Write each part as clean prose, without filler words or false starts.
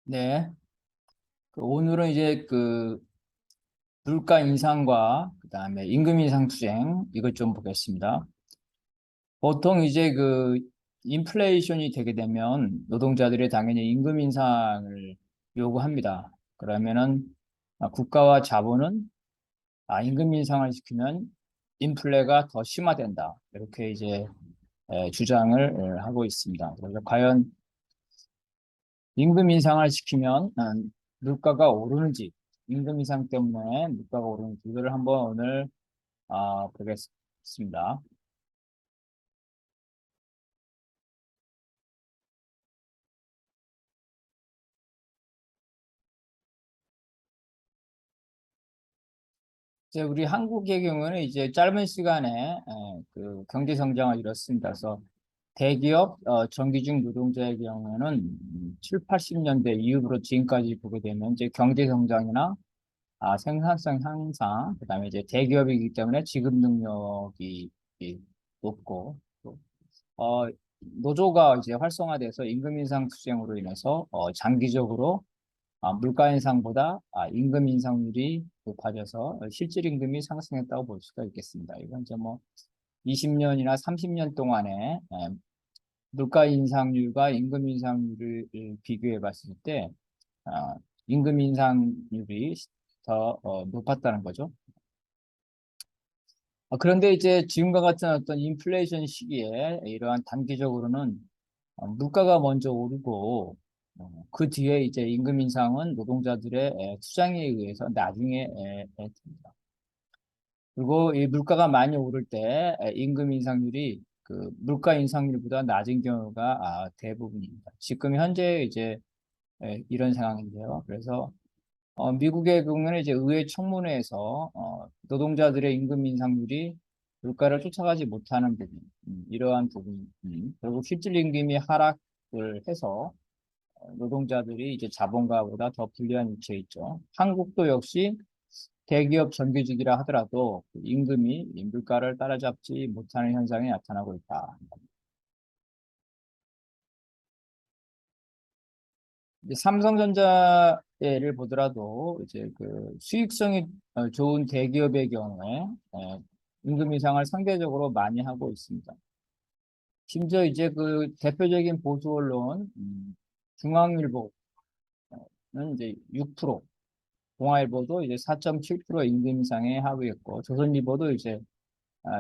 네. 오늘은 이제 물가 인상과 그다음에 임금 인상 투쟁 이것 좀 보겠습니다. 보통 이제 인플레이션이 되게 되면 노동자들이 당연히 임금 인상을 요구합니다. 그러면은 국가와 자본은 임금 인상을 시키면 인플레가 더 심화된다. 이렇게 이제 주장을 하고 있습니다. 그래서 과연 임금 인상을 시키면 물가가 오르는지, 임금 인상 때문에 물가가 오르는지, 이거를 한번 오늘 보겠습니다. 이제 우리 한국의 경우는 이제 짧은 시간에 경제 성장을 이뤘습니다. 그래서 대기업 정규직 노동자의 경우에는 7, 80년대 이후로 지금까지 보게 되면 이제 경제 성장이나 생산성 향상, 그다음에 이제 대기업이기 때문에 지급 능력이 높고 또 어, 노조가 이제 활성화돼서 임금 인상 투쟁으로 인해서 장기적으로 물가 인상보다 임금 인상률이 높아져서 실질 임금이 상승했다고 볼 수가 있겠습니다. 이건 이제 뭐 20년이나 30년 동안에 물가 인상률과 임금 인상률을 비교해 봤을 때 임금 인상률이 더 높았다는 거죠. 그런데 이제 지금과 같은 어떤 인플레이션 시기에 이러한 단기적으로는 물가가 먼저 오르고 그 뒤에 이제 임금 인상은 노동자들의 투쟁에 의해서 나중에 됩니다. 그리고 이 물가가 많이 오를 때 임금 인상률이 그 물가 인상률보다 낮은 경우가 대부분입니다. 지금 현재 이제 이런 상황인데요. 그래서 미국의 경우는 이제 의회 청문회에서 노동자들의 임금 인상률이 물가를 쫓아가지 못하는 부분, 이러한 부분, 그리고 실질 임금이 하락을 해서 노동자들이 이제 자본가보다 더 불리한 위치에 있죠. 한국도 역시 대기업 정규직이라 하더라도 그 임금이 이 물가를 따라잡지 못하는 현상이 나타나고 있다. 이제 삼성전자 예를 보더라도 이제 그 수익성이 좋은 대기업의 경우에 임금 인상을 상대적으로 많이 하고 있습니다. 심지어 이제 그 대표적인 보수 언론 중앙일보는 이제 6%, 동아일보도 이제 4.7% 임금 인상에 합의했고 조선일보도 이제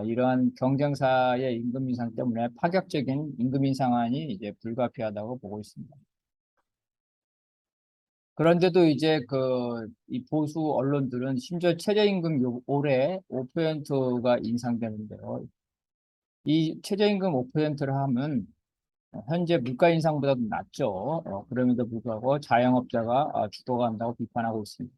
이러한 경쟁사의 임금 인상 때문에 파격적인 임금 인상안이 이제 불가피하다고 보고 있습니다. 그런데도 이제 이 보수 언론들은 심지어 최저임금 올해 5%가 인상되는데요. 이 최저임금 5%를 하면 현재 물가 인상보다도 낮죠. 그럼에도 불구하고 자영업자가 죽어간다고 비판하고 있습니다.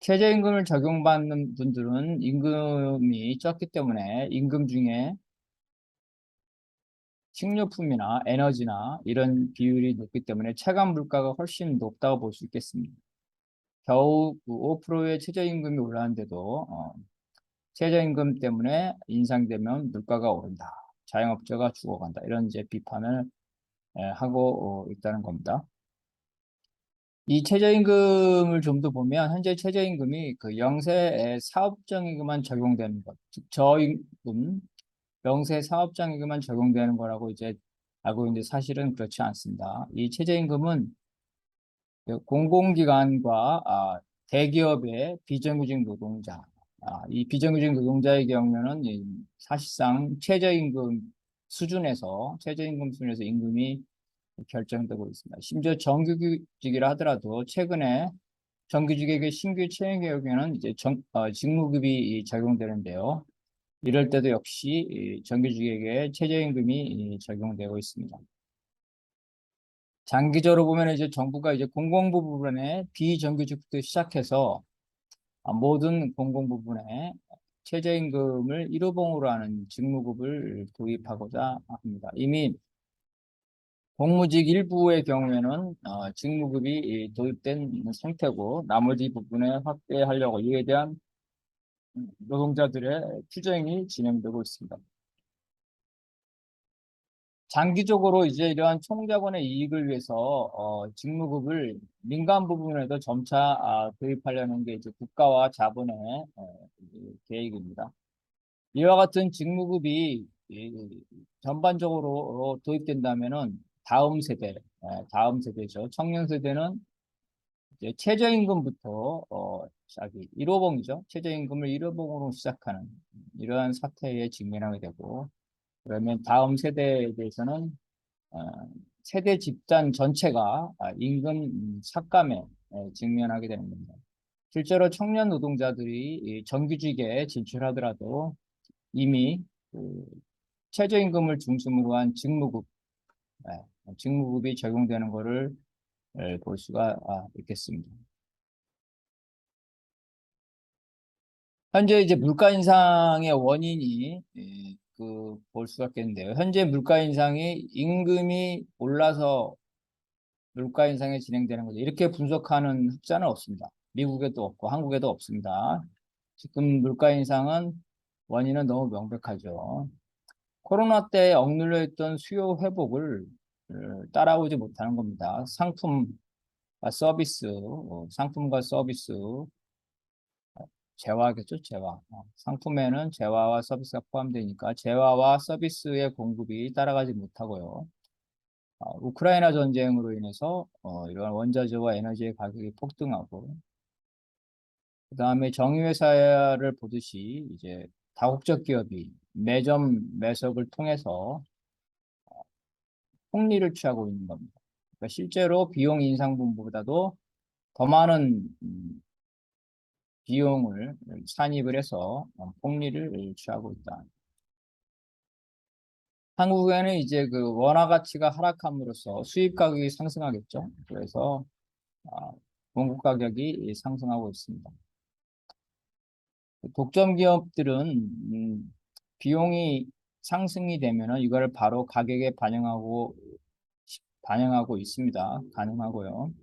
최저임금을 적용받는 분들은 임금이 적기 때문에 임금 중에 식료품이나 에너지나 이런 비율이 높기 때문에 체감 물가가 훨씬 높다고 볼 수 있겠습니다. 겨우 그 5%의 최저임금이 올랐는데도 최저임금 때문에 인상되면 물가가 오른다. 자영업자가 죽어간다. 이런 이제 비판을 하고 있다는 겁니다. 이 최저임금을 좀 더 보면 현재 최저임금이 그 영세 사업장에게만 적용되는 것, 즉 저임금 영세 사업장에게만 적용되는 거라고 이제 알고 있는데 사실은 그렇지 않습니다. 이 최저임금은 그 공공기관과 대기업의 비정규직 노동자, 이 비정규직 노동자의 경우에는 사실상 최저임금 수준에서 임금이 결정되고 있습니다. 심지어 정규직이라 하더라도 최근에 정규직에게 신규 채용 계획에는 이제 직무급이 적용되는데요. 이럴 때도 역시 이 정규직에게 최저임금이 적용되고 있습니다. 장기적으로 보면 이제 정부가 이제 공공부 부분에 비정규직부터 시작해서 모든 공공부 분에 최저임금을 일호봉으로 하는 직무급을 도입하고자 합니다. 이미 공무직 일부의 경우에는 직무급이 도입된 상태고 나머지 부분에 확대하려고 이에 대한 노동자들의 투쟁이 진행되고 있습니다. 장기적으로 이제 이러한 총자본의 이익을 위해서 직무급을 민간 부분에도 점차 도입하려는 게 이제 국가와 자본의 이 계획입니다. 이와 같은 직무급이 전반적으로 도입된다면은 다음 세대죠. 청년 세대는 이제 최저임금부터 시작이 1호봉이죠. 최저임금을 1호봉으로 시작하는 이러한 사태에 직면하게 되고, 그러면 다음 세대에 대해서는 어, 세대 집단 전체가 임금 삭감에 직면하게 되는 겁니다. 실제로 청년 노동자들이 이 정규직에 진출하더라도 이미 그 최저임금을 중심으로 한 직무급이 적용되는 것을 볼 수가 있겠습니다. 현재 이제 물가 인상의 원인이 볼 수가 있겠는데요. 현재 물가 인상이 임금이 올라서 물가 인상이 진행되는 거죠. 이렇게 분석하는 학자는 없습니다. 미국에도 없고 한국에도 없습니다. 지금 물가 인상은 원인은 너무 명백하죠. 코로나 때 억눌려 있던 수요 회복을 따라오지 못하는 겁니다. 상품과 서비스, 재화겠죠, 재화. 상품에는 재화와 서비스가 포함되니까 재화와 서비스의 공급이 따라가지 못하고요. 우크라이나 전쟁으로 인해서 이러한 원자재와 에너지의 가격이 폭등하고, 그다음에 정유회사를 보듯이 이제 다국적 기업이 매점 매석을 통해서 폭리를 취하고 있는 겁니다. 그러니까 실제로 비용 인상분보다도 더 많은 비용을 산입을 해서 폭리를 취하고 있다. 한국에는 이제 그 원화 가치가 하락함으로써 수입 가격이 상승하겠죠. 그래서 아, 공급 가격이 상승하고 있습니다. 독점 기업들은 비용이 상승이 되면은 이거를 바로 가격에 반영하고 있습니다. 가능하고요.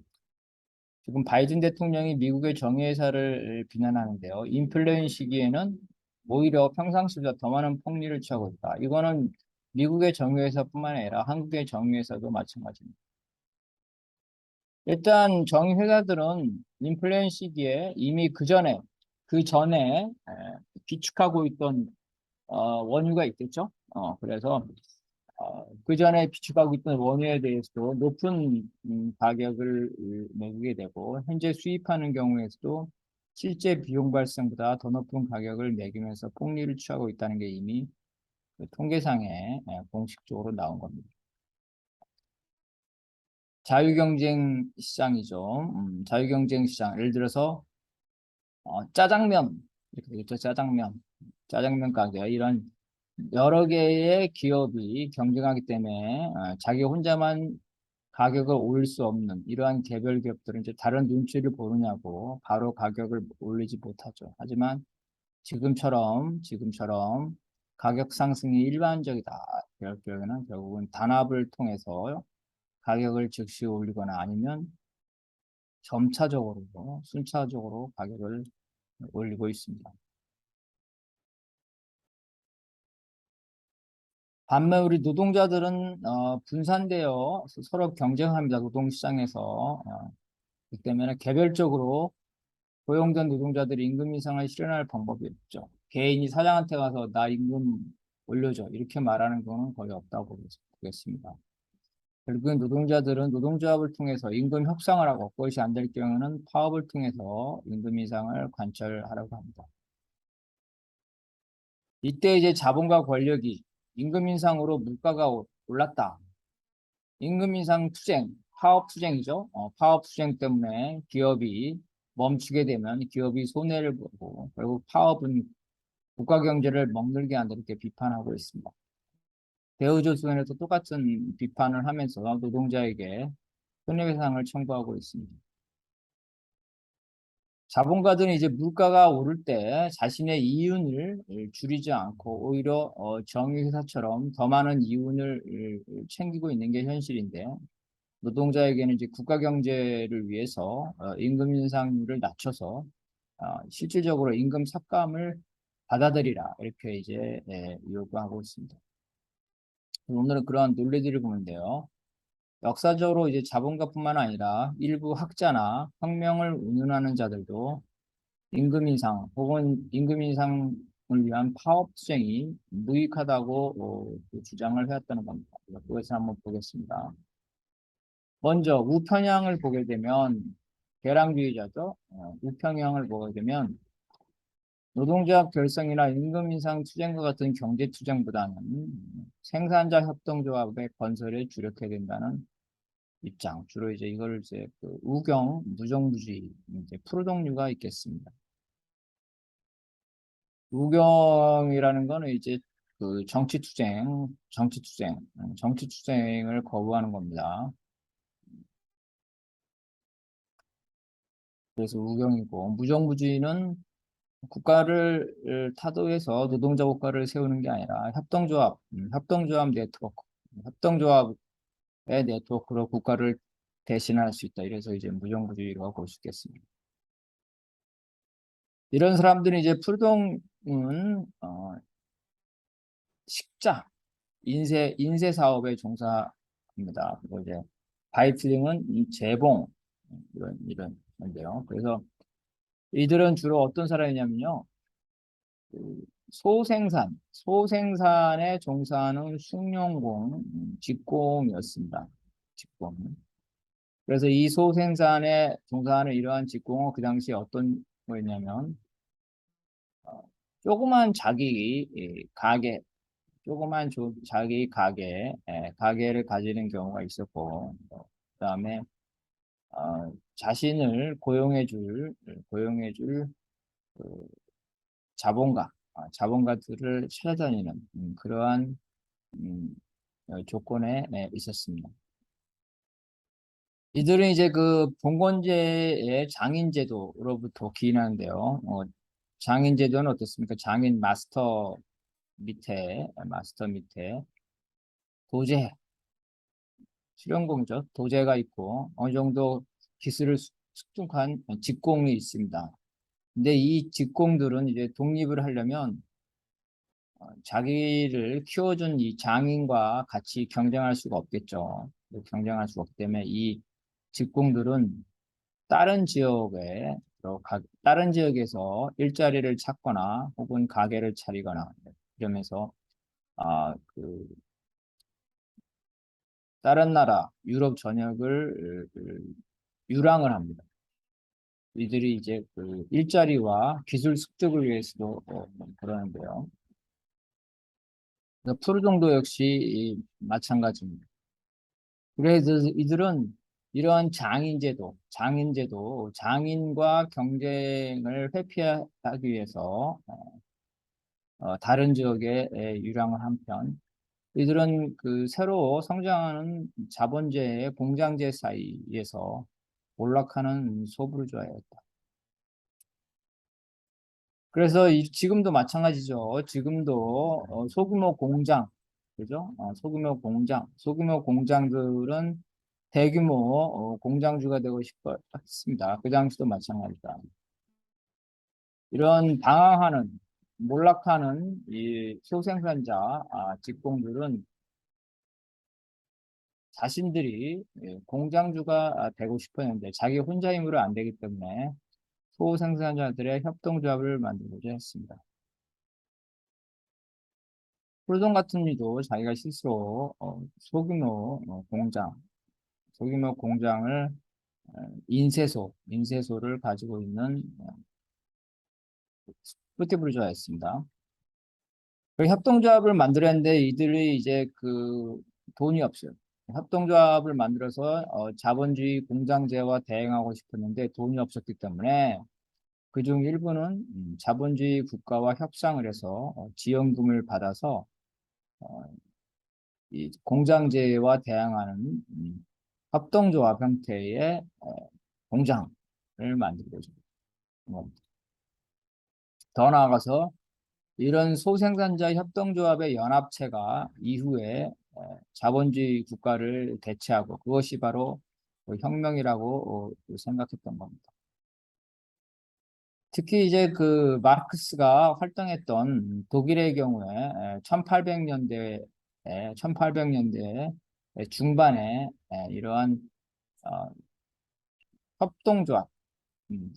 지금 바이든 대통령이 미국의 정유회사를 비난하는데요. 인플레이션 시기에는 오히려 평상시보다 더 많은 폭리를 취하고 있다. 이거는 미국의 정유회사뿐만 아니라 한국의 정유회사도 마찬가지입니다. 일단 정유회사들은 인플레이션 시기에 이미 그 전에 비축하고 있던 원유가 있겠죠. 그래서 그 전에 비축하고 있던 원유에 대해서도 높은 가격을 매기게 되고, 현재 수입하는 경우에서도 실제 비용 발생보다 더 높은 가격을 매기면서 폭리를 취하고 있다는 게 이미 그 통계상에 공식적으로 나온 겁니다. 자유경쟁 시장이죠. 자유경쟁 시장. 예를 들어서 짜장면, 이렇게 되겠죠. 짜장면 가게, 이런 여러 개의 기업이 경쟁하기 때문에 자기 혼자만 가격을 올릴 수 없는 이러한 개별 기업들은 이제 다른 눈치를 보느냐고 바로 가격을 올리지 못하죠. 하지만 지금처럼 가격 상승이 일반적이다. 그럴 경우에는 결국은 단합을 통해서 가격을 즉시 올리거나 아니면 순차적으로 가격을 올리고 있습니다. 반면 우리 노동자들은 분산되어 서로 경쟁합니다. 노동시장에서. 그렇기 때문에 개별적으로 고용된 노동자들이 임금 인상을 실현할 방법이 없죠. 개인이 사장한테 가서 나 임금 올려줘 이렇게 말하는 거는 거의 없다고 보겠습니다. 결국엔 노동자들은 노동조합을 통해서 임금 협상을 하고, 그것이 안 될 경우는 파업을 통해서 임금 인상을 관철하려고 합니다. 이때 이제 자본과 권력이 임금 인상으로 물가가 올랐다. 임금 인상 투쟁, 파업 투쟁이죠. 파업 투쟁 때문에 기업이 멈추게 되면 기업이 손해를 보고 결국 파업은 국가 경제를 먹늘게 한다, 이렇게 비판하고 있습니다. 대우조선에서 똑같은 비판을 하면서 노동자에게 손해배상을 청구하고 있습니다. 자본가들은 이제 물가가 오를 때 자신의 이윤을 줄이지 않고 오히려 정유회사처럼 더 많은 이윤을 챙기고 있는 게 현실인데, 노동자에게는 이제 국가 경제를 위해서 임금 인상률을 낮춰서 실질적으로 임금 삭감을 받아들이라, 이렇게 이제 요구하고 있습니다. 오늘은 그러한 논리들을 보는데요. 역사적으로 이제 자본가뿐만 아니라 일부 학자나 혁명을 운운하는 자들도 임금 인상 혹은 임금 인상을 위한 파업 투쟁이 무익하다고 그 주장을 해왔다는 겁니다. 그것을 한번 보겠습니다. 먼저 우편향을 보게 되면 계량주의자죠. 우편향을 보게 되면 노동조합 결성이나 임금 인상 투쟁과 같은 경제 투쟁보다는 생산자 협동조합의 건설에 주력해야 된다는 입장. 주로 이제 이걸 이제 그 우경, 무정부주의, 이제 푸르동류가 있겠습니다. 우경이라는 거는 이제 그 정치 투쟁을 거부하는 겁니다. 그래서 우경이고, 무정부주의는 국가를 타도해서 노동자 국가를 세우는 게 아니라 협동조합 네트워크, 협동조합의 네트워크로 국가를 대신할 수 있다. 이래서 이제 무정부주의라고 볼 수 있겠습니다. 이런 사람들이 이제 풀동은 식자, 인쇄 사업에 종사합니다. 그리고 이제 바이틀링은 이 재봉 이런 건데요. 그래서 이들은 주로 어떤 사람이냐면요. 그 소생산에 종사하는 숙련공, 직공이었습니다. 직공. 그래서 이 소생산에 종사하는 이러한 직공은 그 당시에 어떤 거였냐면 조그만 자기 가게, 자기 가게를 가지는 경우가 있었고, 그다음에 자신을 고용해줄 그 자본가들을 찾아다니는 그러한 음, 조건에 있었습니다. 이들은 이제 그 봉건제의 장인제도로부터 기인하는데요. 장인제도는 어떻습니까? 마스터 밑에 도제, 수련공죠. 도제가 있고 어느 정도 기술을 숙성한 직공이 있습니다. 근데 이 직공들은 이제 독립을 하려면 자기를 키워준 이 장인과 같이 경쟁할 수가 없겠죠. 경쟁할 수가 없기 때문에 이 직공들은 다른 지역에서 일자리를 찾거나 혹은 가게를 차리거나 이러면서 그 다른 나라 유럽 전역을 유랑을 합니다. 이들이 이제 그 일자리와 기술 습득을 위해서도 그러는데요. 푸르정도 역시 마찬가지입니다. 그래서 이들은 이러한 장인과 경쟁을 회피하기 위해서 다른 지역에 유랑을 한편 이들은 그 새로 성장하는 자본제의 공장제 사이에서 몰락하는 소부르주아였다. 그래서 지금도 마찬가지죠. 지금도 소규모 공장, 그죠? 소규모 공장들은 대규모 공장주가 되고 싶어 했습니다. 그 당시도 마찬가지다. 이런 몰락하는 이 소생산자, 직공들은 자신들이 공장주가 되고 싶었는데 자기 혼자 힘으로 안 되기 때문에 소생산자들의 협동조합을 만들고자 했습니다. 폴동 같은 이도 자기가 스스로 소규모 공장을 인쇄소를 가지고 있는 뿌티부르주아였습니다. 그 협동조합을 만들었는데 이들이 이제 그 돈이 없어요. 협동조합을 만들어서 자본주의 공장제와 대응하고 싶었는데 돈이 없었기 때문에 그중 일부는 자본주의 국가와 협상을 해서 지원금을 받아서 어, 이 공장제와 대항하는 협동조합 형태의 공장을 만들고 있습니다. 더 나아가서 이런 소생산자 협동조합의 연합체가 이후에 자본주의 국가를 대체하고 그것이 바로 그 혁명이라고 생각했던 겁니다. 특히 이제 그 마르크스가 활동했던 독일의 경우에 1800년대 1800년대 중반에 이러한 어, 협동조합,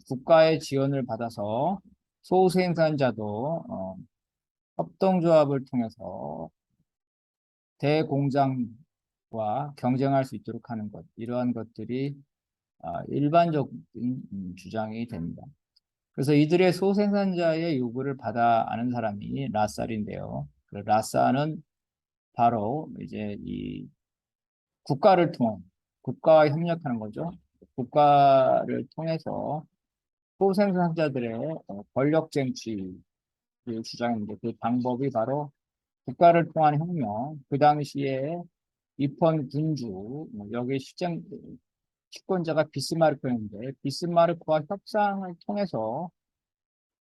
국가의 지원을 받아서 소생산자도 협동조합을 통해서 대공장과 경쟁할 수 있도록 하는 것, 이러한 것들이 일반적인 주장이 됩니다. 그래서 이들의 소생산자의 요구를 받아 아는 사람이 라살인데요. 그 라살은 바로 이제 이 국가를 통한 국가와 협력하는 거죠. 국가를 통해서 소생산자들의 권력 쟁취를 주장했는데 그 방법이 바로 국가를 통한 혁명, 그 당시에 입헌 군주, 여기 집권자가 비스마르크였는데 비스마르크와 협상을 통해서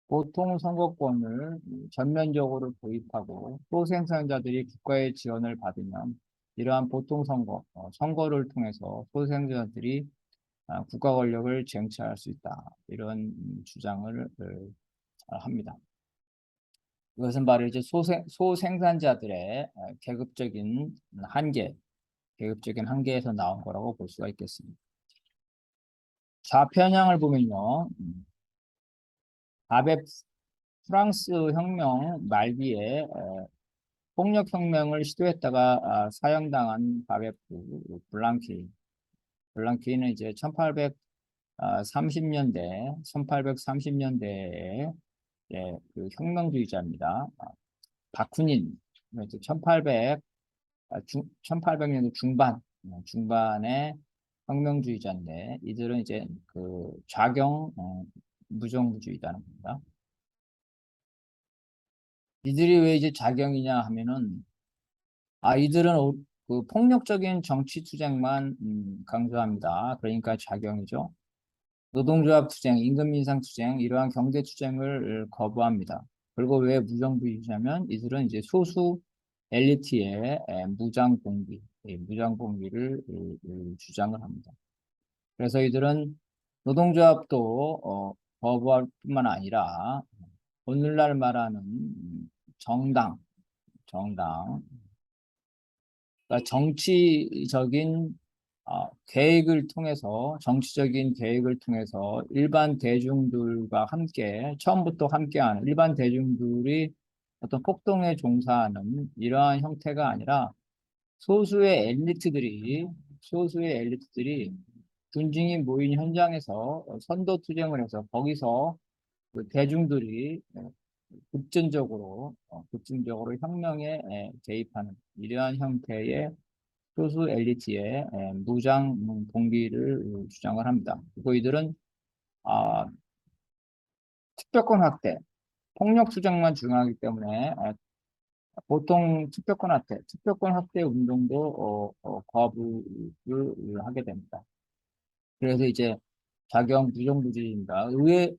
보통 선거권을 전면적으로 도입하고 또 생산자들이 국가의 지원을 받으면 이러한 보통 선거를 통해서 소생산자들이 국가 권력을 쟁취할 수 있다. 이런 주장을 합니다. 이것은 바로 이제 소생산자들의 계급적인 한계에서 나온 거라고 볼 수가 있겠습니다. 좌편향을 보면요. 아베 프랑스 혁명 말기에 폭력혁명을 시도했다가 사형당한 바베프 블랑키는 이제 1830년대에 그 혁명주의자입니다. 바쿠닌 1800년대 중반의 혁명주의자인데 이들은 이제 그 좌경 무정부주의자는 겁니다. 이들이 왜 이제 좌경이냐 하면은 이들은 그 폭력적인 정치 투쟁만 강조합니다. 그러니까 좌경이죠. 노동조합 투쟁, 임금 인상 투쟁 이러한 경제 투쟁을 거부합니다. 그리고 왜 무정부주의냐면 이들은 이제 소수 엘리트의 무장 봉기를 주장을 합니다. 그래서 이들은 노동조합도 거부할 뿐만 아니라 오늘날 말하는 정당, 그러니까 정치적인 계획을 통해서 일반 대중들과 함께 처음부터 함께하는 일반 대중들이 어떤 폭동에 종사하는 이러한 형태가 아니라 소수의 엘리트들이 군중이 모인 현장에서 선도 투쟁을 해서 거기서 그 대중들이 급진적으로 혁명에 개입하는 이러한 형태의 소수 엘리트의 무장 동기를 주장을 합니다. 그리고 이들은 아, 특별권 확대, 폭력 투쟁만 주장하기 때문에 보통 특별권 확대 운동도 거부를 하게 됩니다. 그래서 이제 자경 부정부주의입니다. 의회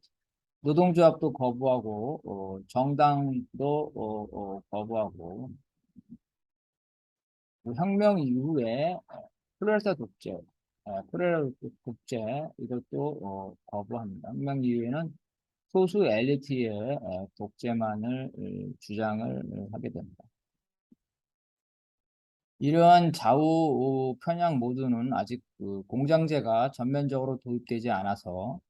노동조합도 거부하고 정당도 거부하고 그 혁명 이후에 프레르 독재 이것도 거부합니다. 혁명 이후에는 소수 엘리트의 독재만을 주장을 하게 됩니다. 이러한 좌우 편향 모두는 아직 그 공장제가 전면적으로 도입되지 않아서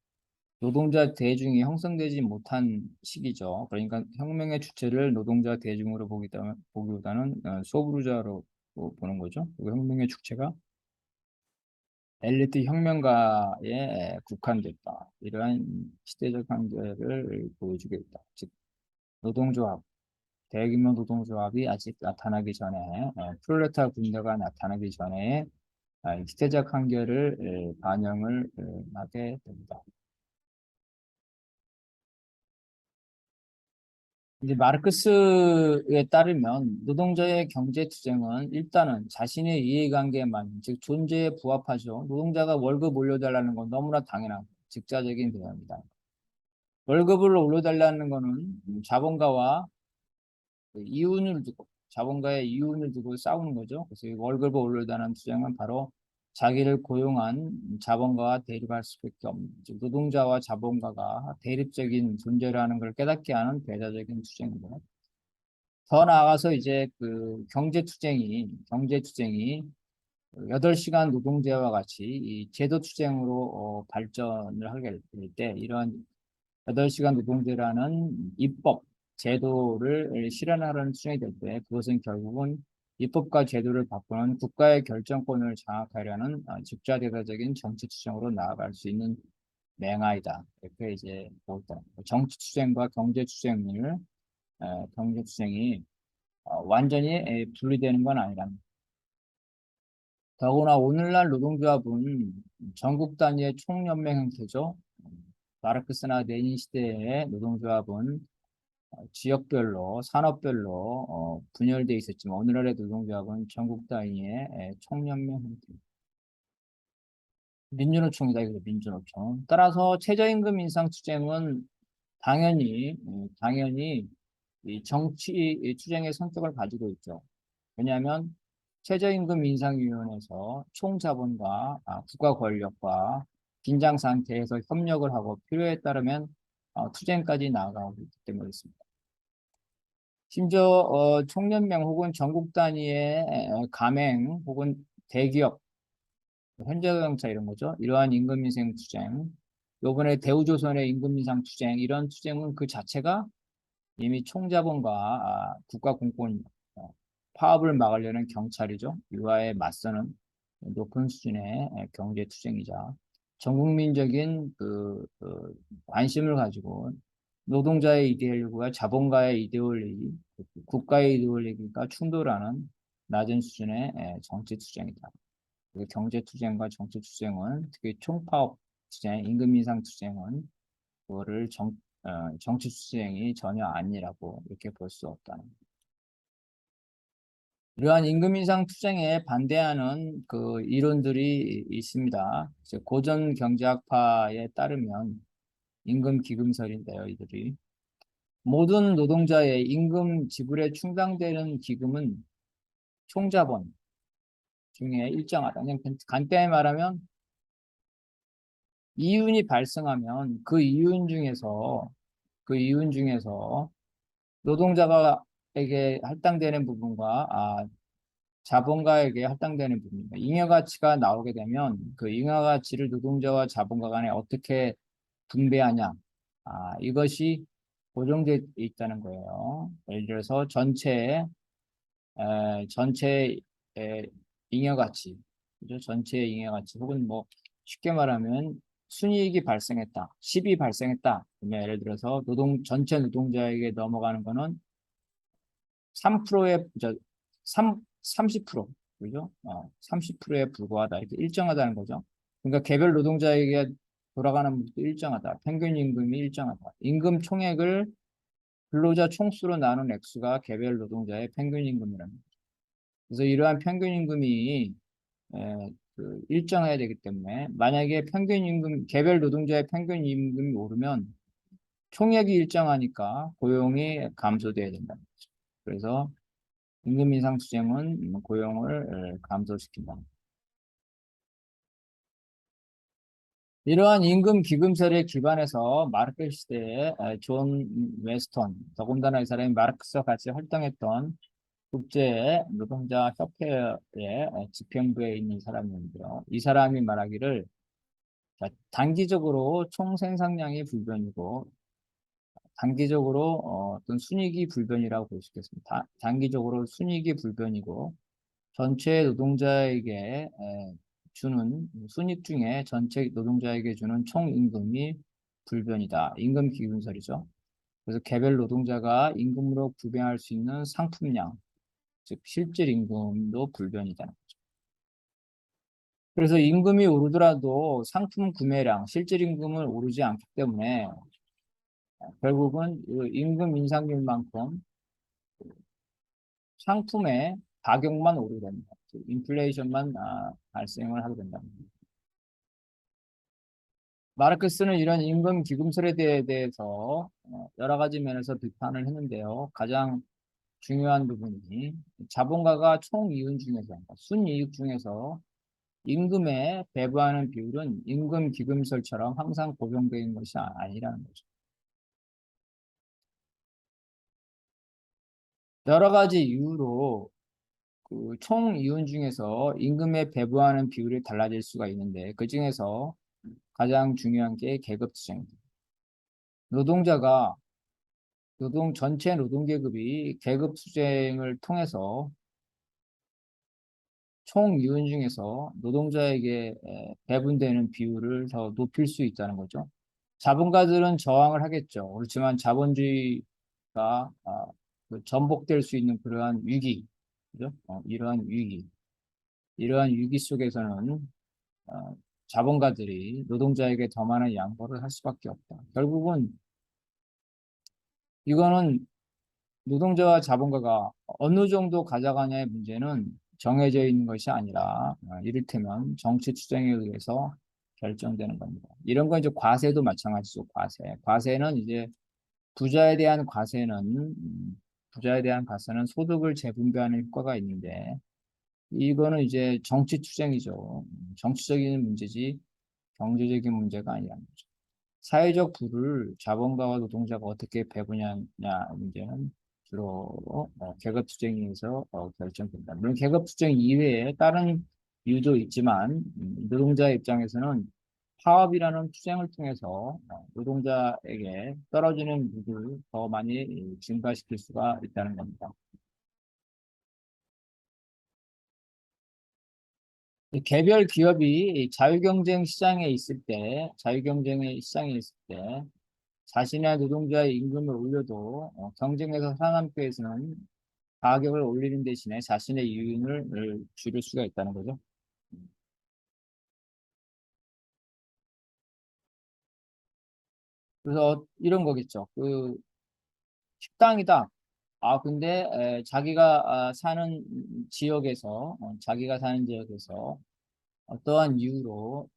노동자 대중이 형성되지 못한 시기죠. 그러니까 혁명의 주체를 노동자 대중으로 보기보다는 소부르자로 보는 거죠. 그리고 혁명의 주체가 엘리트 혁명가에 국한됐다. 이러한 시대적 한계를 보여주게 있다. 즉 노동조합, 대규모 노동조합이 아직 나타나기 전에 프롤레타르 군대가 나타나기 전에 시대적 한계를 반영을 하게 됩니다. 이제 마르크스에 따르면 노동자의 경제 투쟁은 일단은 자신의 이해관계만, 즉 존재에 부합하죠. 노동자가 월급 올려달라는 건 너무나 당연한 직자적인 대화입니다. 월급을 올려달라는 거는 자본가와 자본가의 이윤을 두고 싸우는 거죠. 그래서 이 월급을 올려달라는 투쟁은 바로 자기를 고용한 자본가와 대립할 수밖에 없는, 즉 노동자와 자본가가 대립적인 존재라는 걸 깨닫게 하는 대자적인 투쟁입니다. 더 나아가서 이제 그 경제투쟁이 8시간 노동제와 같이 이 제도투쟁으로 발전을 하게 될 때 이런 8시간 노동제라는 입법, 제도를 실현하려는 투쟁이 될 때 그것은 결국은 입법과 제도를 바꾸는 국가의 결정권을 장악하려는 직자대대적인 정치투쟁으로 나아갈 수 있는 맹아이다. 이렇게 이제 보다 정치투쟁과 경제투쟁이 완전히 분리되는 건 아니랍니다. 더구나 오늘날 노동조합은 전국 단위의 총연맹 형태죠. 마르크스나 레닌 시대의 노동조합은 지역별로, 산업별로 분열되어 있었지만 오늘날의 노동조합은 전국 단위의 총연맹 형태. 민주노총이다, 이거 민주노총. 따라서 최저임금 인상 투쟁은 당연히 이 정치 투쟁의 성격을 가지고 있죠. 왜냐하면 최저임금 인상위원회에서 총자본과 국가 권력과 긴장 상태에서 협력을 하고 필요에 따르면 투쟁까지 나아가고 있기 때문에 있습니다. 심지어 총연맹 혹은 전국 단위의 가맹 혹은 대기업, 현대자동차 이런 거죠. 이러한 임금 인상 투쟁, 요번에 대우조선의 임금 인상 투쟁, 이런 투쟁은 그 자체가 이미 총자본과 국가 공권 파업을 막으려는 경찰이죠. 이와에 맞서는 높은 수준의 경제 투쟁이자 전국민적인 관심을 가지고 노동자의 이데올리기와 자본가의 이데올리기, 국가의 이데올리기가 충돌하는 낮은 수준의 정치 투쟁이다. 경제 투쟁과 정치 투쟁은 특히 총파업 투쟁, 임금 인상 투쟁은 그거를 정치 투쟁이 전혀 아니라고 이렇게 볼 수 없다는 거예요. 이러한 임금 인상 투쟁에 반대하는 그 이론들이 있습니다. 고전 경제학파에 따르면 임금 기금설인데요, 이들이 모든 노동자의 임금 지불에 충당되는 기금은 총자본 중에 일정하다. 그냥 간단히 말하면 이윤이 발생하면 그 이윤 중에서 노동자에게 할당되는 부분과 자본가에게 할당되는 부분입니다. 잉여가치가 나오게 되면 그 잉여가치를 노동자와 자본가 간에 어떻게 분배하냐, 이것이 고정되어 있다는 거예요. 예를 들어서 전체의 잉여가치, 그죠? 전체의 잉여가치 혹은 뭐 쉽게 말하면 순이익이 발생했다, 10이 발생했다. 그러면 예를 들어서 전체 노동자에게 넘어가는 거는 3%의 30%, 그죠? 30%에 불과하다. 이렇게 일정하다는 거죠. 그러니까 개별 노동자에게 돌아가는 것도 일정하다. 평균 임금이 일정하다. 임금 총액을 근로자 총수로 나눈 액수가 개별 노동자의 평균 임금이랍니다. 그래서 이러한 평균 임금이 일정해야 되기 때문에 만약에 개별 노동자의 평균 임금이 오르면 총액이 일정하니까 고용이 감소돼야 된다. 그래서 임금 인상 투쟁은 고용을 감소시킨다. 이러한 임금 기금설에 기반해서 마르크스 시대에 존 웨스턴, 더군다나 이 사람이 마르크스와 같이 활동했던 국제 노동자 협회의 집행부에 있는 사람인데요. 이 사람이 말하기를 단기적으로 총 생산량이 불변이고 단기적으로 어떤 순이익이 불변이라고 볼 수 있겠습니다. 단기적으로 순이익이 불변이고 전체 노동자에게 주는 순익 중에 전체 노동자에게 주는 총임금이 불변이다. 임금 기준설이죠. 그래서 개별 노동자가 임금으로 구매할 수 있는 상품량, 즉 실질 임금도 불변이다. 그래서 임금이 오르더라도 상품 구매량, 실질 임금은 오르지 않기 때문에 결국은 그 임금 인상률만큼 상품의 가격만 오르게 됩니다. 인플레이션만 발생을 하게 된다. 마르크스는 이런 임금 기금설에 대해서 여러 가지 면에서 비판을 했는데요. 가장 중요한 부분이 자본가가 총이윤 중에서, 그러니까 순이익 중에서 임금에 배부하는 비율은 임금 기금설처럼 항상 고정된 것이 아니라는 거죠. 여러 가지 이유로 그 총 이윤 중에서 임금에 배분하는 비율이 달라질 수가 있는데 그 중에서 가장 중요한 게 계급 투쟁입니다. 노동자가 전체 노동계급이 계급 투쟁을 통해서 총 이윤 중에서 노동자에게 배분되는 비율을 더 높일 수 있다는 거죠. 자본가들은 저항을 하겠죠. 그렇지만 자본주의가 그 전복될 수 있는 그러한 위기, 그죠? 이러한 위기 속에서는 어, 자본가들이 노동자에게 더 많은 양보를 할 수밖에 없다. 결국은 이거는 노동자와 자본가가 어느 정도 가져가냐의 문제는 정해져 있는 것이 아니라 이를테면 정치 투쟁에 의해서 결정되는 겁니다. 이런 건 이제 과세도 마찬가지죠. 과세는 이제 부자에 대한 과세는 소득을 재분배하는 효과가 있는데 이거는 이제 정치 투쟁이죠. 정치적인 문제지 경제적인 문제가 아니라는 거죠. 사회적 부를 자본가와 노동자가 어떻게 배분하냐 문제는 주로 계급 투쟁에서 결정된다. 물론 계급 투쟁 이외에 다른 이유도 있지만 노동자 입장에서는 파업이라는 투쟁을 통해서 노동자에게 떨어지는 부를 더 많이 증가시킬 수가 있다는 겁니다. 이 개별 기업이 자유경쟁의 시장에 있을 때 자신의 노동자의 임금을 올려도 경쟁에서 살아남기 위해서는 가격을 올리는 대신에 자신의 이윤을 줄일 수가 있다는 거죠. 그래서 이런 거겠죠. 그 식당이다. 근데 자기가 사는 지역에서 어떠한 이유로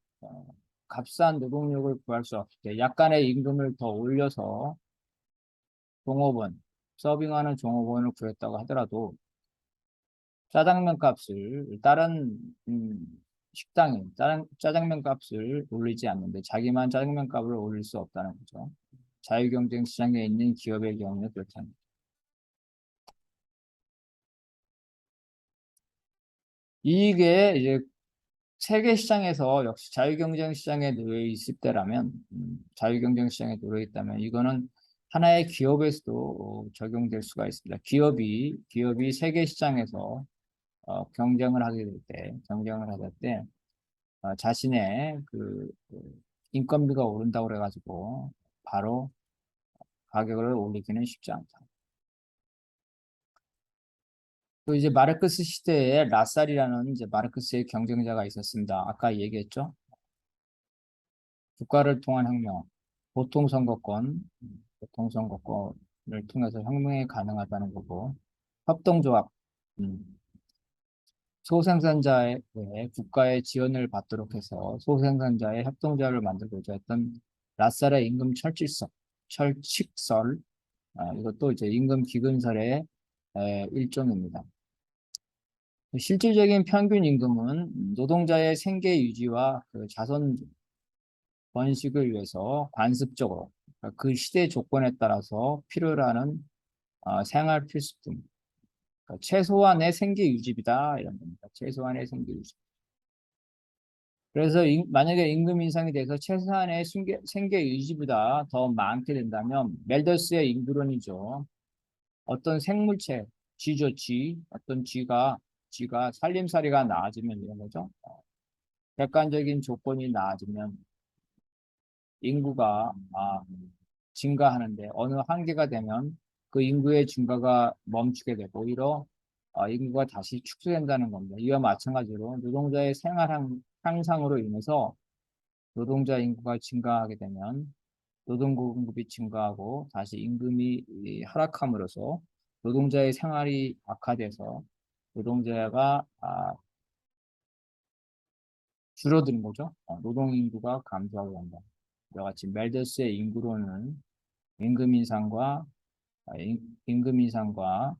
값싼 노동력을 구할 수 없을 때 약간의 임금을 더 올려서 종업원, 서빙하는 종업원을 구했다고 하더라도 짜장면 값을 다른 식당이 짜장면 값을 올리지 않는데 자기만 짜장면 값을 올릴 수 없다는 거죠. 자유경쟁 시장에 있는 기업의 경우는 그렇지 않습니다. 이게 이제 세계 시장에서 역시 자유경쟁 시장에 놓여 있을 때라면, 자유경쟁 시장에 놓여 있다면 이거는 하나의 기업에서도 적용될 수가 있습니다. 기업이 세계 시장에서 경쟁을 하게 때 자신의 그 인건비가 오른다고 그래가지고 바로 가격을 올리기는 쉽지 않다. 또 이제 마르크스 시대에 라살이라는 이제 마르크스의 경쟁자가 있었습니다. 아까 얘기했죠? 국가를 통한 혁명, 보통선거권을 통해서 혁명이 가능하다는 거고, 협동조합, 음, 소생산자의 국가의 지원을 받도록 해서 소생산자의 협동조합을 만들고자 했던 라살의 철칙설, 이것도 이제 임금 기근설의 일종입니다. 실질적인 평균 임금은 노동자의 생계 유지와 그 자손 번식을 위해서 관습적으로 그러니까 그 시대 조건에 따라서 필요로 하는 생활 필수품, 그러니까 최소한의 생계 유지비다 이런 겁니다. 최소한의 생계 유지. 그래서 만약에 임금 인상이 돼서 최소한의 생계 유지보다 더 많게 된다면 멜더스의 임금론이죠. 어떤 생물체, 어떤 쥐가 살림살이가 나아지면 이런 거죠. 객관적인 조건이 나아지면 인구가 증가하는데 어느 한계가 되면 그 인구의 증가가 멈추게 되고 오히려 인구가 다시 축소된다는 겁니다. 이와 마찬가지로 노동자의 향상으로 인해서 노동자 인구가 증가하게 되면 노동 공급이 증가하고 다시 임금이 하락함으로써 노동자의 생활이 악화돼서 노동자가 줄어드는 거죠. 노동 인구가 감소하게 한다. 이와 같이 멜더스의 인구론은 임금 인상과 임금 인상과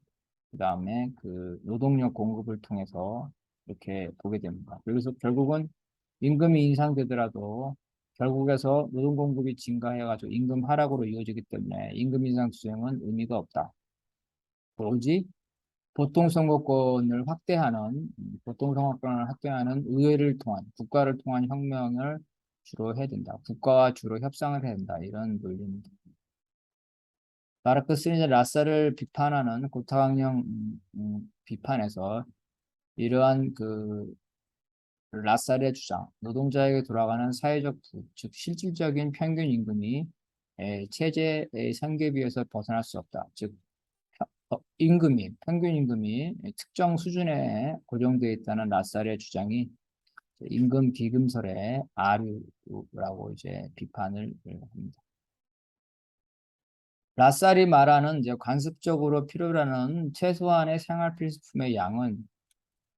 그다음에 그 노동력 공급을 통해서 이렇게 보게 됩니다. 그래서 결국은 임금이 인상되더라도 결국에서 노동 공급이 증가해가지고 임금 하락으로 이어지기 때문에 임금 인상 수행은 의미가 없다. 오로지 보통선거권을 확대하는 보통선거권을 확대하는 의회를 통한 국가를 통한 혁명을 주로 해야 된다. 국가와 주로 협상을 해야 된다. 이런 논리입니다. 마르크스는 라사를 비판하는 고타강령 비판에서 이러한 라살의 주장, 노동자에게 돌아가는 사회적 부, 즉 실질적인 평균 임금이 체제의 선계비에서 벗어날 수 없다. 즉 평균 임금이 특정 수준에 고정되어 있다는 라살의 주장이 임금 기금설의 아류라고 이제 비판을 합니다. 라살이 말하는 이제 관습적으로 필요로 하는 최소한의 생활 필수품의 양은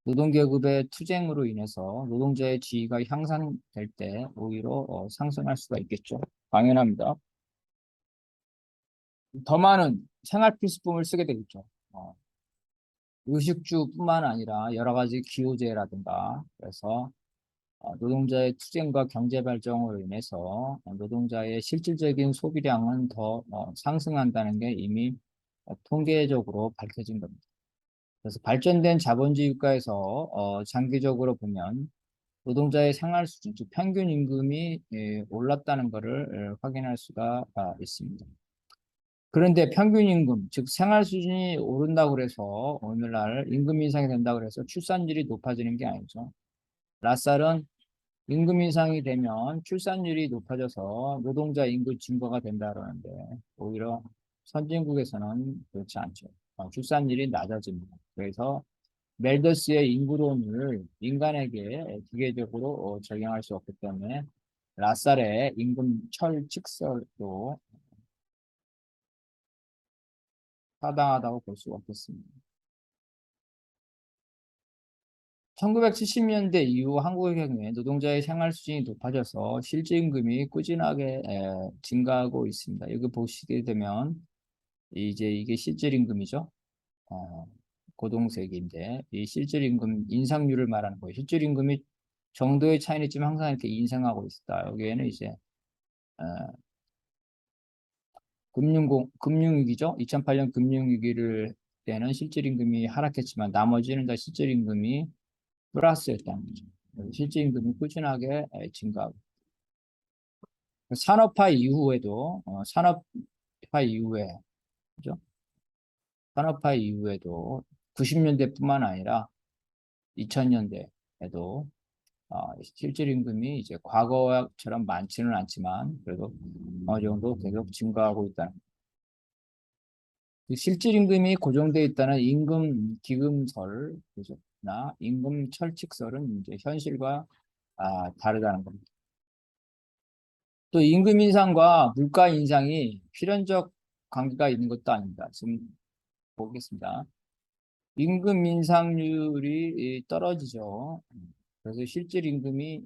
노동계급의 투쟁으로 인해서 노동자의 지위가 향상될 때 오히려 상승할 수가 있겠죠. 당연합니다. 더 많은 생활 필수품을 쓰게 되겠죠. 의식주뿐만 아니라 여러 가지 기호제라든가 그래서 노동자의 투쟁과 경제 발전으로 인해서 노동자의 실질적인 소비량은 더 상승한다는 게 이미 통계적으로 밝혀진 겁니다. 그래서 발전된 자본주의 국가에서 장기적으로 보면 노동자의 생활 수준, 즉 평균 임금이 올랐다는 것을 확인할 수가 있습니다. 그런데 평균 임금, 즉 생활 수준이 오른다고 해서 오늘날 임금 인상이 된다고 해서 출산율이 높아지는 게 아니죠. 라살은 임금 인상이 되면 출산율이 높아져서 노동자 인구 증가가 된다 그러는데 오히려 선진국에서는 그렇지 않죠. 출산율이 낮아집니다. 그래서 멜더스의 인구론을 인간에게 기계적으로 적용할 수 없기 때문에 라살의 임금 철칙설도 타당하다고 볼 수 없겠습니다. 1970년대 이후 한국의 경우에 노동자의 생활 수준이 높아져서 실질임금이 꾸준하게 증가하고 있습니다. 여기 보시게 되면 이제 이게 실질임금이죠. 어, 고동색인데 이 실질임금 인상률을 말하는 거예요. 실질임금이 정도의 차이는 있지만 항상 이렇게 인상하고 있다. 여기에는 이제 어, 금융위기죠. 2008년 금융위기를 때는 실질임금이 하락했지만 나머지는 다 실질임금이 플러스였다는 거죠. 실질임금이 꾸준하게 증가하고 산업화 이후에도 산업화 이후에 그죠? 산업화 이후에도 90년대뿐만 아니라 2000년대에도 실질임금이 이제 과거처럼 많지는 않지만 그래도 어느 정도 계속 증가하고 있다는 실질임금이 고정되어 있다는 임금 기금설 나 임금 철칙설은 이제 현실과 다르다는 겁니다. 또 임금 인상과 물가 인상이 필연적 관계가 있는 것도 아닙니다. 지금 보겠습니다. 임금 인상률이 떨어지죠. 그래서 실질 임금이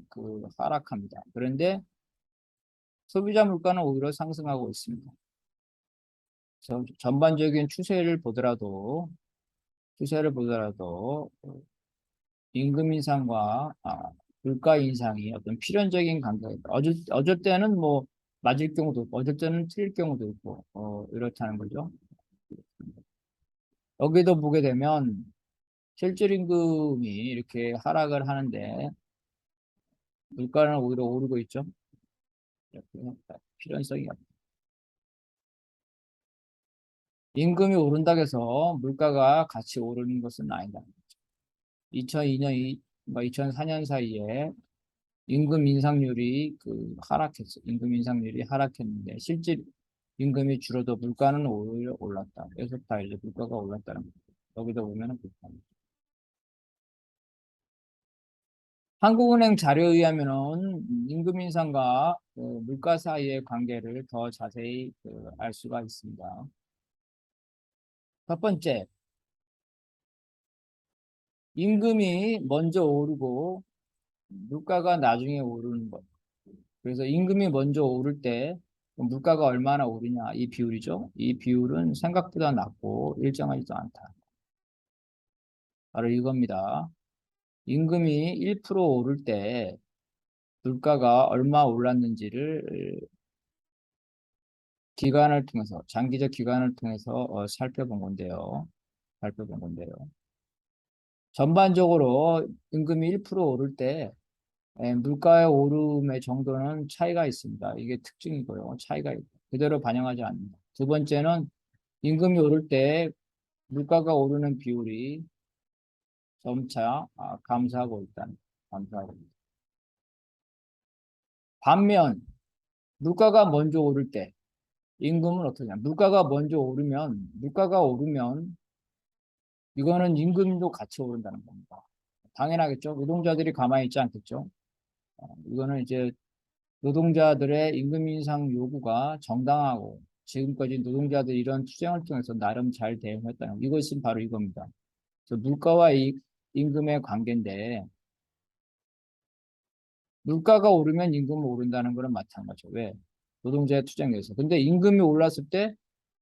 하락합니다. 그런데 소비자 물가는 오히려 상승하고 있습니다. 전반적인 추세를 보더라도 임금 인상과 물가 인상이 어떤 필연적인 관계가 있다. 어쩔 때는 뭐 맞을 경우도 있고, 어쩔 때는 틀릴 경우도 있고, 이렇다는 거죠. 여기도 보게 되면 실질 임금이 이렇게 하락을 하는데 물가는 오히려 오르고 있죠. 이렇게 필연성이 없다. 임금이 오른다고 해서 물가가 같이 오르는 것은 아니다. 2002년, 2004년 사이에 임금 인상률이 하락했는데 실질 임금이 줄어도 물가는 오히려 올랐다. 그래서 다 이제 물가가 올랐다는 거죠. 여기도 보면은 그렇습니다. 한국은행 자료에 의하면은 임금 인상과 물가 사이의 관계를 더 자세히 알 수가 있습니다. 첫 번째, 임금이 먼저 오르고 물가가 나중에 오르는 것. 그래서 임금이 먼저 오를 때 물가가 얼마나 오르냐 이 비율이죠. 이 비율은 생각보다 낮고 일정하지도 않다. 바로 이겁니다. 임금이 1% 오를 때 물가가 얼마 올랐는지를 장기적 기간을 통해서 살펴본 건데요. 발표된 건데요. 전반적으로 임금이 1% 오를 때 물가의 오름의 정도는 차이가 있습니다. 이게 특징이고요. 차이가 그대로 반영하지 않는다. 두 번째는 임금이 오를 때 물가가 오르는 비율이 점차 감소하고 있다는 감소하고 있다. 반면 물가가 먼저 오를 때 임금은 어떠냐? 물가가 오르면 이거는 임금도 같이 오른다는 겁니다. 당연하겠죠. 노동자들이 가만히 있지 않겠죠. 이거는 이제 노동자들의 임금 인상 요구가 정당하고 지금까지 노동자들이 이런 투쟁을 통해서 나름 잘 대응했다는 이것은 바로 이겁니다. 그래서 물가와 임금의 관계인데 물가가 오르면 임금이 오른다는 거는 마찬가지죠. 왜? 노동자의 투쟁에서. 근데 임금이 올랐을 때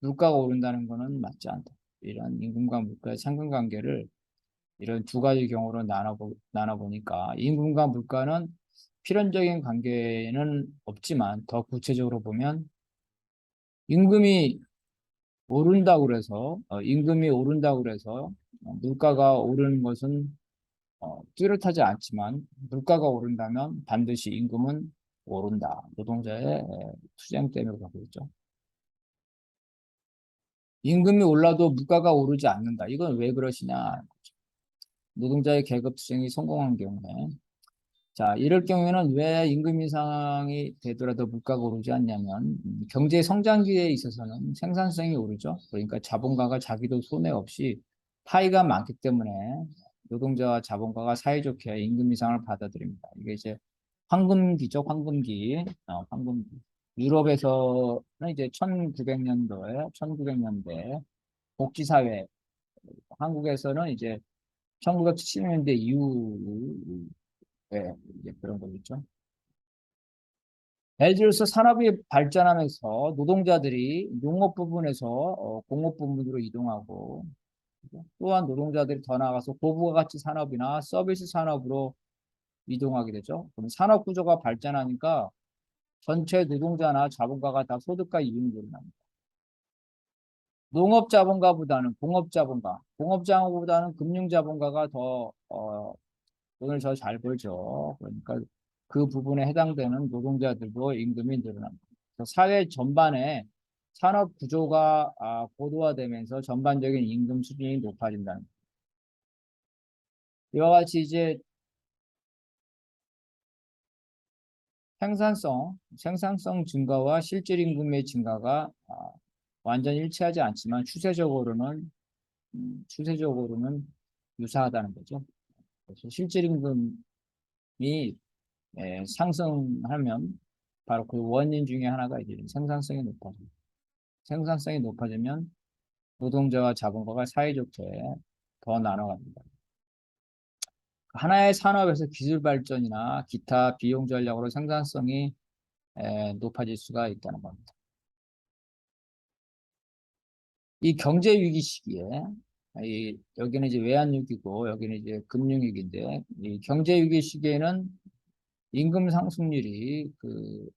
물가가 오른다는 거는 맞지 않다. 이런 임금과 물가의 상관관계를 이런 두 가지 경우로 나눠보니까 임금과 물가는 필연적인 관계는 없지만 더 구체적으로 보면 임금이 임금이 오른다고 그래서 물가가 오르는 것은 뚜렷하지 않지만 물가가 오른다면 반드시 임금은 오른다. 노동자의 투쟁 때문에 그러고 있죠. 임금이 올라도 물가가 오르지 않는다. 이건 왜 그러시냐? 노동자의 계급 투쟁이 성공한 경우에 자, 이럴 경우에는 왜 임금 인상이 되더라도 물가가 오르지 않냐면 경제 성장기에 있어서는 생산성이 오르죠. 그러니까 자본가가 자기도 손해 없이 파이가 많기 때문에 노동자와 자본가가 사이좋게 임금 인상을 받아들입니다. 이게 이제 황금기죠, 황금기. 황금기. 유럽에서는 이제 1900년대 복지사회, 한국에서는 이제 1970년대 이후에 이제 그런 거겠죠. 예를 들어서 산업이 발전하면서 노동자들이 농업 부분에서 공업 부문으로 이동하고 또한 노동자들이 더 나아가서 고부가가치 산업이나 서비스 산업으로 이동하게 되죠. 그럼 산업 구조가 발전하니까 전체 노동자나 자본가가 다 소득과 이윤이 늘어납니다. 농업 자본가보다는 공업 자본가보다는 금융 자본가가 더 돈을 더 잘 벌죠. 그러니까 그 부분에 해당되는 노동자들도 임금이 늘어납니다. 그래서 사회 전반에 산업 구조가 고도화되면서 전반적인 임금 수준이 높아진다는 거예요. 이와 같이 이제 생산성 증가와 실질 임금의 증가가 완전 일치하지 않지만 추세적으로는 유사하다는 거죠. 그래서 실질 임금이 상승하면 바로 그 원인 중에 하나가 이제 생산성이 높아지면 노동자와 자본가가 사이좋게 더 나눠갑니다. 하나의 산업에서 기술 발전이나 기타 비용 전략으로 생산성이 높아질 수가 있다는 겁니다. 이 경제 위기 시기에 여기는 이제 외환위기고 여기는 이제 금융위기인데 이 경제 위기 시기에는 임금 상승률이 그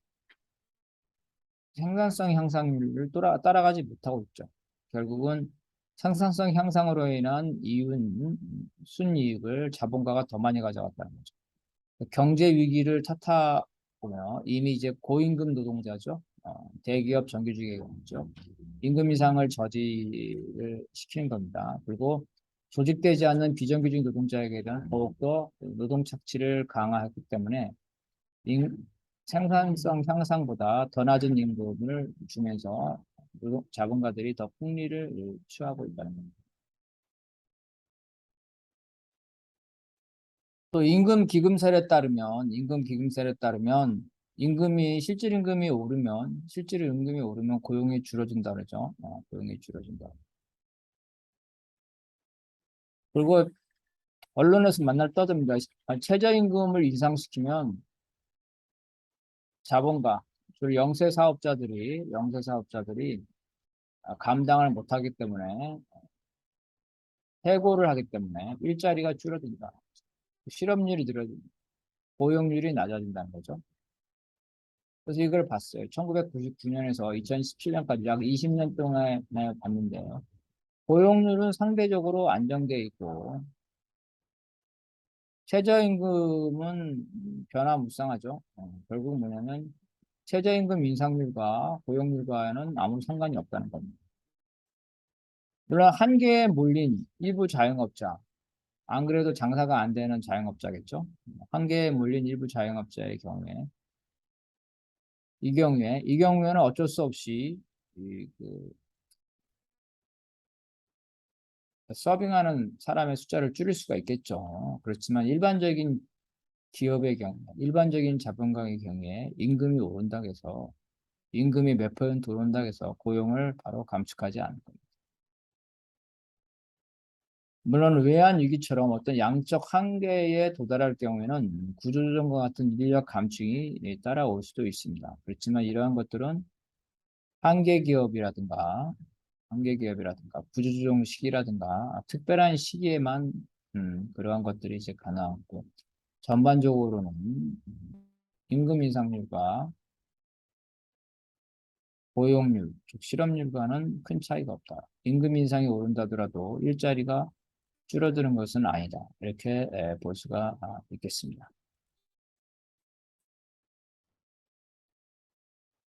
생산성 향상률을 따라가지 못하고 있죠. 결국은 생산성 향상으로 인한 순이익을 자본가가 더 많이 가져갔다는 거죠. 경제 위기를 탓하며 이미 이제 고임금 노동자죠. 대기업 정규직이죠. 임금 인상을 저지를 시키는 겁니다. 그리고 조직되지 않는 비정규직 노동자에게 대한 더욱더 노동 착취를 강화했기 때문에 생산성 향상보다 더 낮은 임금을 주면서 자본가들이 더 폭리를 취하고 있다는 겁니다. 또 임금 기금설에 따르면 실질 임금이 오르면 고용이 줄어든다 그러죠. 고용이 줄어든다. 그리고 언론에서 맨날 떠듭니다. 최저임금을 인상시키면 자본가, 주로 영세 사업자들이 감당을 못하기 때문에 해고를 하기 때문에 일자리가 줄어든다. 실업률이 늘어진다. 고용률이 낮아진다는 거죠. 그래서 이걸 봤어요. 1999년에서 2017년까지 약 20년 동안에 봤는데요. 고용률은 상대적으로 안정돼 있고, 최저임금은 변화무쌍하죠. 결국 뭐냐면, 최저임금 인상률과 고용률과는 아무 상관이 없다는 겁니다. 물론 한계에 몰린 일부 자영업자, 안 그래도 장사가 안 되는 자영업자겠죠. 한계에 몰린 일부 자영업자의 경우에, 이 경우에는 어쩔 수 없이 그 서빙하는 사람의 숫자를 줄일 수가 있겠죠. 그렇지만 일반적인 기업의 경우, 일반적인 자본가의 경우에 임금이 오른다고 해서 임금이 몇 퍼센트 오른다고 해서 고용을 바로 감축하지 않을 겁니다. 물론 외환 위기처럼 어떤 양적 한계에 도달할 경우에는 구조조정과 같은 인력 감축이 따라올 수도 있습니다. 그렇지만 이러한 것들은 한계 기업이라든가 구조조정 시기라든가 특별한 시기에만 그러한 것들이 이제 가능하고 전반적으로는 임금 인상률과 고용률, 즉 실업률과는 큰 차이가 없다. 임금 인상이 오른다더라도 일자리가 줄어드는 것은 아니다. 이렇게 볼 수가 있겠습니다.